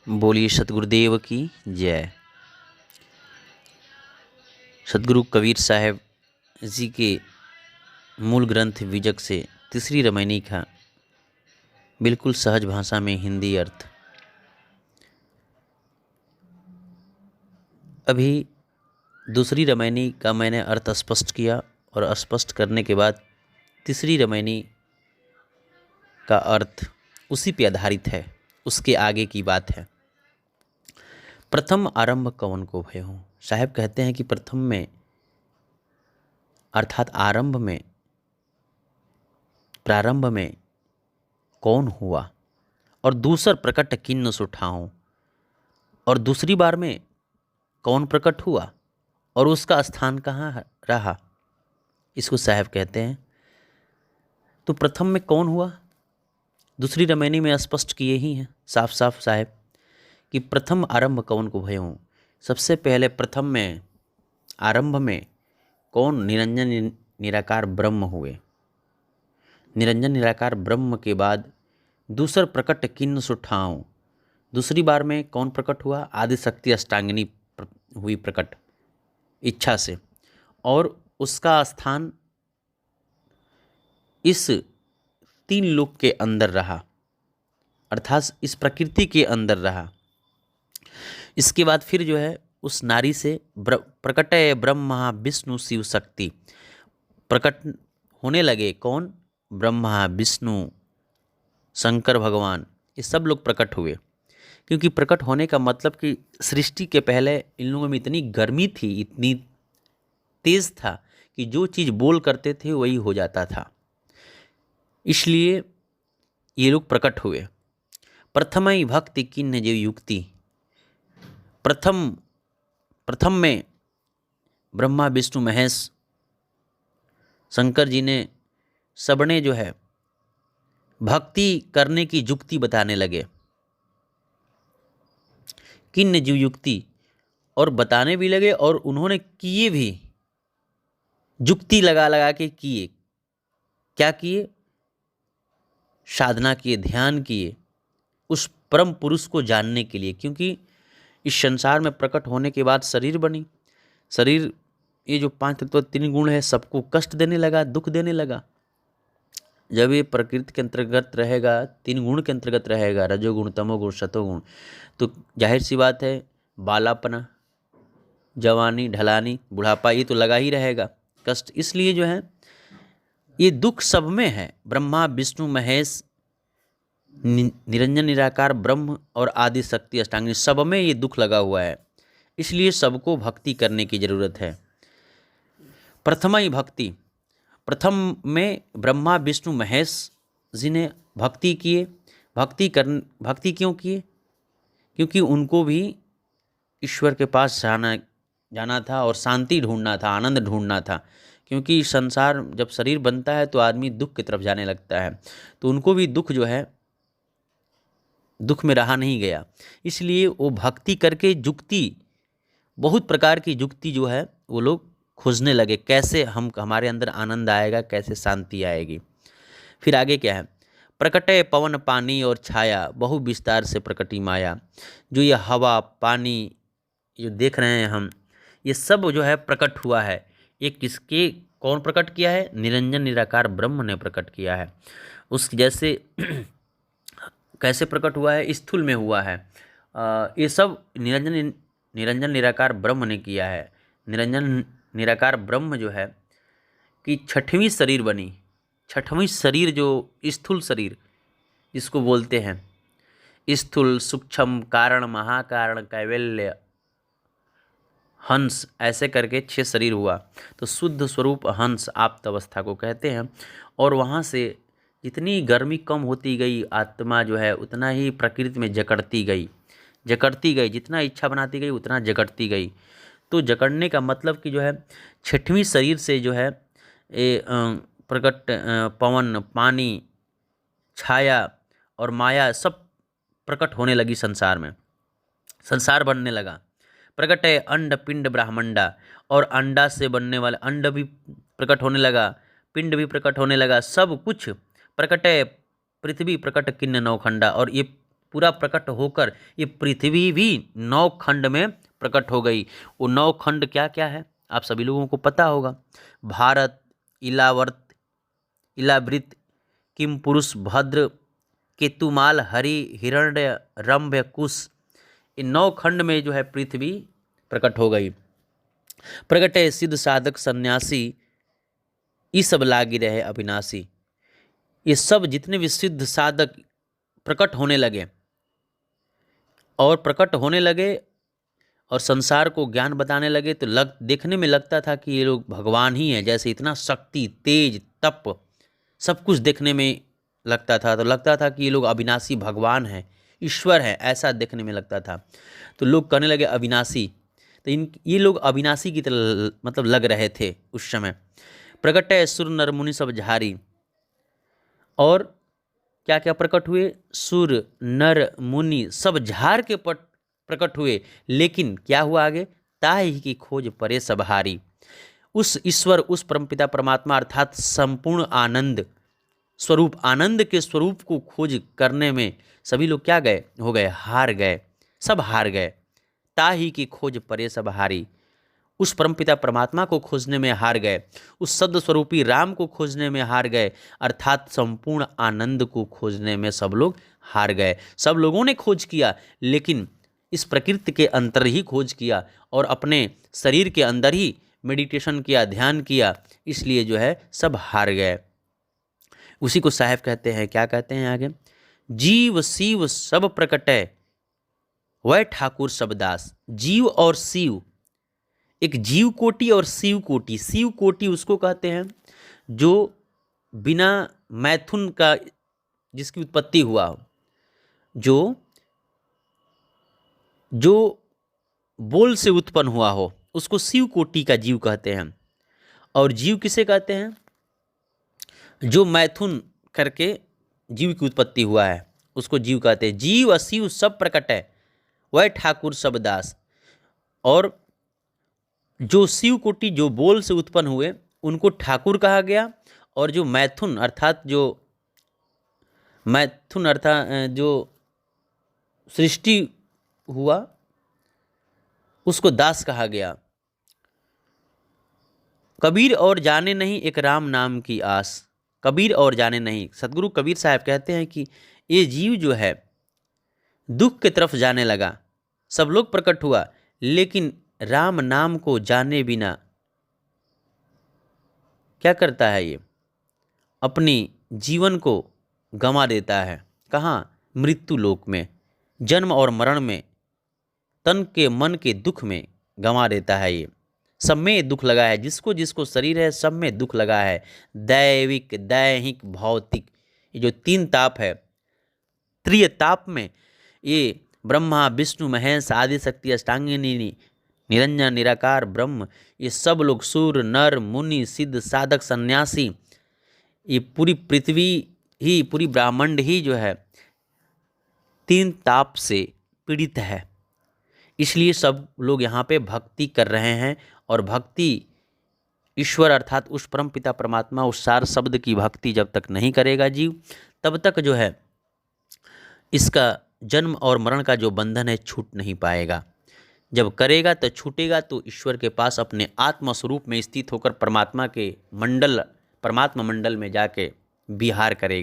बोलिए सतगुरुदेव की जय। सतगुरु कबीर साहब जी के मूल ग्रंथ विजक से तीसरी रामायणी का बिल्कुल सहज भाषा में हिंदी अर्थ। अभी दूसरी रामायणी का मैंने अर्थ स्पष्ट किया और स्पष्ट करने के बाद तीसरी रामायणी का अर्थ उसी पे आधारित है, उसके आगे की बात है। प्रथम आरंभ कवन को भय हो। साहब कहते हैं कि प्रथम में अर्थात आरंभ में, प्रारंभ में कौन हुआ और दूसर प्रकट किन्न सुठाऊं, और दूसरी बार में कौन प्रकट हुआ और उसका स्थान कहाँ रहा, इसको साहब कहते हैं। तो प्रथम में कौन हुआ, दूसरी रामायणी में स्पष्ट किए ही हैं साफ साफ साहब कि प्रथम आरंभ कौन को भय हूँ। सबसे पहले प्रथम में, आरंभ में कौन, निरंजन निराकार ब्रह्म हुए। निरंजन निराकार ब्रह्म के बाद दूसर प्रकट किन्न सुठाऊं, दूसरी बार में कौन प्रकट हुआ, आदि शक्ति अष्टांगिनी हुई प्रकट इच्छा से, और उसका स्थान इस तीन लोक के अंदर रहा, अर्थात इस प्रकृति के अंदर रहा। इसके बाद फिर जो है उस नारी से प्रकटय ब्रह्मा विष्णु शिव शक्ति प्रकट होने लगे। कौन, ब्रह्मा विष्णु शंकर भगवान, ये सब लोग प्रकट हुए। क्योंकि प्रकट होने का मतलब कि सृष्टि के पहले इन लोगों में इतनी गर्मी थी, इतनी तेज था कि जो चीज़ बोल करते थे वही हो जाता था, इसलिए ये लोग प्रकट हुए। प्रथमई भक्ति किन्न जो युक्ति, प्रथम में ब्रह्मा विष्णु महेश शंकर जी ने सबने जो है भक्ति करने की युक्ति बताने लगे। किन्न जीव युक्ति, और बताने भी लगे और उन्होंने किए भी, युक्ति लगा लगा के किए। क्या किए, साधना किए, ध्यान किए उस परम पुरुष को जानने के लिए। क्योंकि इस संसार में प्रकट होने के बाद शरीर बनी, शरीर ये जो पांच तत्व तीन गुण है सबको कष्ट देने लगा, दुख देने लगा। जब ये प्रकृति के अंतर्गत रहेगा, तीन गुण के अंतर्गत रहेगा, रजोगुण तमोगुण सतोगुण, तो जाहिर सी बात है बालापना, जवानी, ढलानी, बुढ़ापा, ये तो लगा ही रहेगा कष्ट। इसलिए जो है ये दुख सब में है। ब्रह्मा विष्णु महेश निरंजन निराकार ब्रह्म और आदि शक्ति अष्टांगिनी, सब में ये दुख लगा हुआ है। इसलिए सबको भक्ति करने की जरूरत है। प्रथमा ही भक्ति, प्रथम में ब्रह्मा विष्णु महेश जी ने भक्ति किए। भक्ति क्यों किए, क्योंकि उनको भी ईश्वर के पास जाना था और शांति ढूंढना था, आनंद ढूंढना था। क्योंकि संसार जब शरीर बनता है तो आदमी दुख की तरफ जाने लगता है, तो उनको भी दुख जो है, दुख में रहा नहीं गया। इसलिए वो भक्ति करके युक्ति, बहुत प्रकार की युक्ति जो है वो लोग खोजने लगे, कैसे हमारे अंदर आनंद आएगा, कैसे शांति आएगी। फिर आगे क्या है, प्रकटे पवन पानी और छाया, बहु विस्तार से प्रकटी माया। जो ये हवा पानी जो देख रहे हैं हम, ये सब जो है प्रकट हुआ है। ये किसके, कौन प्रकट किया है, निरंजन निराकार ब्रह्म ने प्रकट किया है। उस जैसे कैसे प्रकट हुआ है, स्थूल में हुआ है। ये सब निरंजन निराकार ब्रह्म ने किया है। निरंजन निराकार ब्रह्म जो है कि छठवीं शरीर बनी, छठवीं शरीर जो स्थूल शरीर जिसको बोलते हैं, स्थूल सूक्ष्म कारण महाकारण कैवल्य हंस, ऐसे करके 6 शरीर हुआ। तो शुद्ध स्वरूप हंस आप्त अवस्था को कहते हैं। और वहाँ से जितनी गर्मी कम होती गई, आत्मा जो है उतना ही प्रकृति में जकड़ती गई, जितना इच्छा बनाती गई उतना जकड़ती गई। तो जकड़ने का मतलब कि जो है छठवीं शरीर से जो है ये प्रकट पवन पानी छाया और माया सब प्रकट होने लगी संसार में, संसार बनने लगा। प्रकट है अंड पिंड ब्रह्मंडा, और अंडा से बनने वाला अंड भी प्रकट होने लगा, पिंड भी प्रकट होने लगा, सब कुछ प्रकट है। पृथ्वी प्रकट किन्न नौखंडा, और ये पूरा प्रकट होकर ये पृथ्वी भी 9 खंड में प्रकट हो गई। वो 9 खंड क्या क्या है आप सभी लोगों को पता होगा। भारत, इलावर्त, इलावृत, किम पुरुष, भद्र, केतुमाल, हरि, हिरण्य, रंभ्य, कुश, इन 9 खंड में जो है पृथ्वी प्रकट हो गई। प्रगटे सिद्ध साधक सन्यासी, ये सब लागी रहे अविनाशी। ये सब जितने भी सिद्ध साधक प्रकट होने लगे और संसार को ज्ञान बताने लगे, तो देखने में लगता था कि ये लोग भगवान ही हैं। जैसे इतना शक्ति, तेज, तप सब कुछ देखने में लगता था, तो लगता था कि ये लोग अविनाशी भगवान हैं, ईश्वर है, ऐसा देखने में लगता था। तो लोग कहने लगे अविनाशी, तो ये लोग अविनाशी की तरह मतलब लग रहे थे उस समय। प्रकट है सुर नर मुनि सब झारी, और क्या क्या प्रकट हुए? सुर नर मुनि सब झार के प्रकट हुए, लेकिन क्या हुआ आगे? ताहि की खोज परे सब हारी। उस ईश्वर, उस परमपिता परमात्मा अर्थात संपूर्ण आनंद स्वरूप, आनंद के स्वरूप को खोज करने में सभी लोग क्या गए हो गए? हार गए, सब हार गए। ताहि की खोज परे सब हारी, उस परमपिता परमात्मा को खोजने में हार गए, उस सद स्वरूपी राम को खोजने में हार गए, अर्थात संपूर्ण आनंद को खोजने में सब लोग हार गए। सब लोगों ने खोज किया, लेकिन इस प्रकृति के अंतर ही खोज किया और अपने शरीर के अंदर ही मेडिटेशन किया, ध्यान किया, इसलिए जो है सब हार गए। उसी को साहेब कहते हैं, क्या कहते हैं आगे? जीव शिव सब प्रकटै, वह ठाकुर सबदास। जीव और शिव, एक जीव कोटि और शिव कोटि। शिव कोटि उसको कहते हैं जो बिना मैथुन का जिसकी उत्पत्ति हुआ हो, जो बोल से उत्पन्न हुआ हो, उसको शिव कोटि का जीव कहते हैं। और जीव किसे कहते हैं? जो मैथुन करके जीव की उत्पत्ति हुआ है, उसको जीव कहते हैं। जीव अशिव सब प्रकट है, वह ठाकुर सबदास। और जो शिव कोटि, जो बोल से उत्पन्न हुए, उनको ठाकुर कहा गया। और जो मैथुन अर्थात जो सृष्टि हुआ, उसको दास कहा गया। कबीर और जाने नहीं एक राम नाम की आस। कबीर और जाने नहीं, सदगुरु कबीर साहब कहते हैं कि ये जीव जो है दुख की तरफ जाने लगा, सब लोग प्रकट हुआ, लेकिन राम नाम को जाने बिना क्या करता है? ये अपनी जीवन को गंवा देता है। कहाँ? मृत्यु लोक में, जन्म और मरण में, तन के मन के दुख में गंवा देता है। ये सब में दुख लगा है, जिसको जिसको शरीर है सब में दुख लगा है। दैविक, दैहिक, भौतिक, ये जो 3 ताप है, त्रिय ताप में ये ब्रह्मा विष्णु महेश आदि शक्ति अष्टांगिनी निरंजन निराकार ब्रह्म, ये सब लोग सूर नर मुनि सिद्ध साधक सन्यासी, ये पूरी पृथ्वी ही, पूरी ब्रह्मांड ही जो है 3 ताप से पीड़ित है। इसलिए सब लोग यहाँ पे भक्ति कर रहे हैं, और भक्ति ईश्वर अर्थात उस परम पिता परमात्मा, उस सार शब्द की भक्ति जब तक नहीं करेगा जीव, तब तक जो है इसका जन्म और मरण का जो बंधन है छूट नहीं पाएगा। जब करेगा तो छूटेगा, तो ईश्वर के पास अपने आत्म स्वरूप में स्थित होकर परमात्मा मंडल में जाके विहार करेगा।